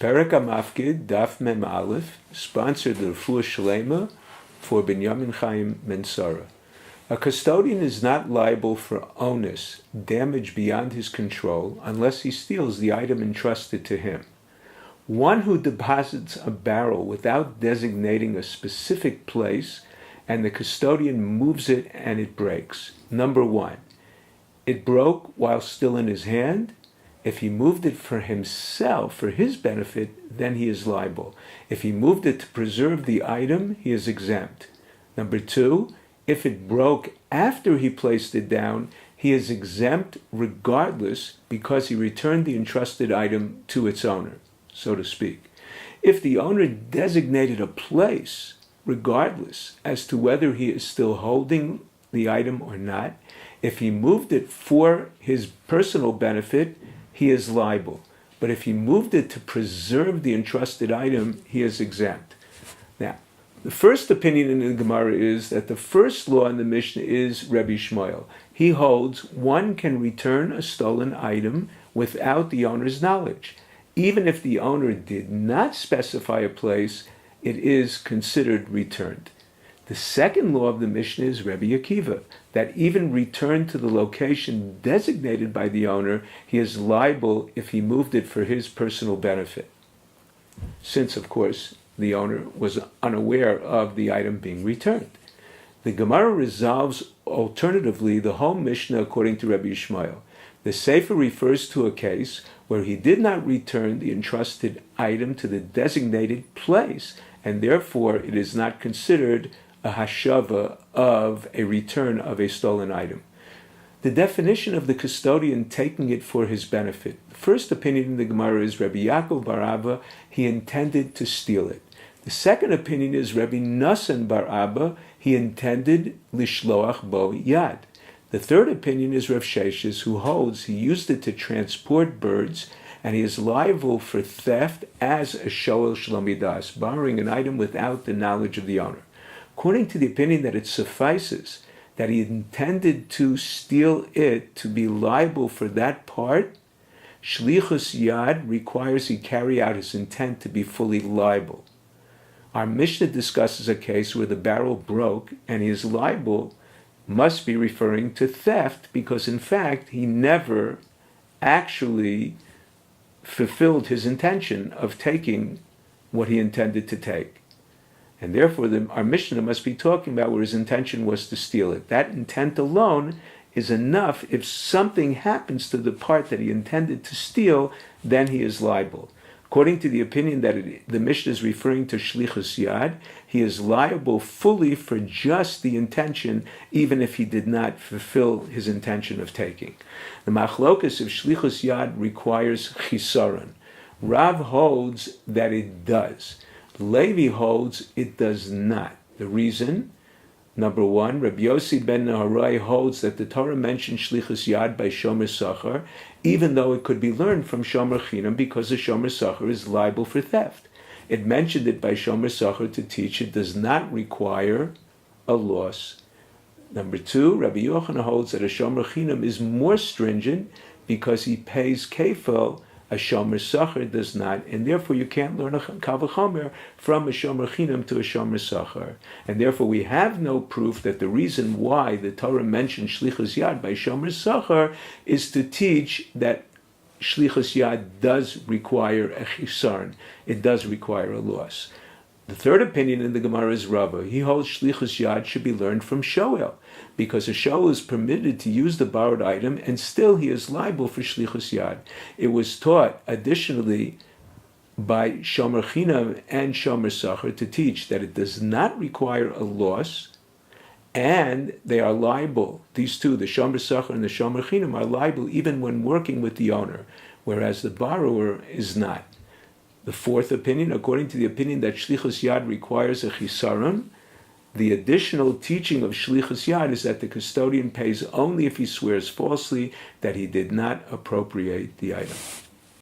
Perek HaMafkid, Daf Mem Aleph, sponsored the Refuah Shlema for Binyamin Chaim Mensara. A custodian is not liable for onus, damage beyond his control, unless he steals the item entrusted to him. One who deposits a barrel without designating a specific place and the custodian moves it and it breaks. Number one, it broke while still in his hand. If he moved it for himself, for his benefit, then he is liable. If he moved it to preserve the item, he is exempt. Number two, if it broke after he placed it down, he is exempt regardless because he returned the entrusted item to its owner, so to speak. If the owner designated a place, regardless as to whether he is still holding the item or not, if he moved it for his personal benefit, he is liable. But if he moved it to preserve the entrusted item, he is exempt. Now, the first opinion in the Gemara is that the first law in the Mishnah is Rabbi Shmuel. He holds one can return a stolen item without the owner's knowledge. Even if the owner did not specify a place, it is considered returned. The second law of the Mishnah is Rabbi Akiva, that even returned to the location designated by the owner, he is liable if he moved it for his personal benefit. Since, of course, the owner was unaware of the item being returned. The Gemara resolves alternatively the whole Mishnah according to Rabbi Shmuel. The Sefer refers to a case where he did not return the entrusted item to the designated place, and therefore it is not considered a hashava of a return of a stolen item. The definition of the custodian taking it for his benefit. The first opinion in the Gemara is Rabbi Yaakov bar Abba, he intended to steal it. The second opinion is Rabbi Nassan bar Abba, he intended lishloach bo yad. The third opinion is Rav Sheshes, who holds he used it to transport birds, and he is liable for theft as a shoel shlomidas, borrowing an item without the knowledge of the owner. According to the opinion that it suffices that he intended to steal it to be liable for that part, shlichus yad requires he carry out his intent to be fully liable. Our Mishnah discusses a case where the barrel broke and he is liable, must be referring to theft because in fact he never actually fulfilled his intention of taking what he intended to take. And therefore our Mishnah must be talking about where his intention was to steal it. That intent alone is enough. If something happens to the part that he intended to steal, then he is liable. According to the opinion that the Mishnah is referring to shlichus yad, he is liable fully for just the intention, even if he did not fulfill his intention of taking. The machlokas of shlichus yad requires chisaron. Rav holds that it does. Levi holds it does not. The reason? Number one, Rabbi Yossi ben Naharai holds that the Torah mentions shlichus yad by shomer sachar, even though it could be learned from shomer chinam because the shomer sachar is liable for theft. It mentioned it by shomer sachar to teach it does not require a loss. Number two, Rabbi Yochanan holds that a shomer chinam is more stringent because he pays kefil. A shomer sachar does not, and therefore you can't learn a kal v'chomer from a shomer chinam to a shomer sachar. And therefore we have no proof that the reason why the Torah mentions shlichus yad by shomer sachar is to teach that shlichus yad does require a chisarn. It does require a loss. The third opinion in the Gemara is Rava. He holds shlichus yad should be learned from shoel, because a shoel is permitted to use the borrowed item and still he is liable for shlichus yad. It was taught additionally by shomer chinam and shomer sachar to teach that it does not require a loss, and they are liable. These two, the shomer sachar and the shomer chinam, are liable even when working with the owner, whereas the borrower is not. The fourth opinion, according to the opinion that shlichus yad requires a chisaron, the additional teaching of shlichus yad is that the custodian pays only if he swears falsely that he did not appropriate the item.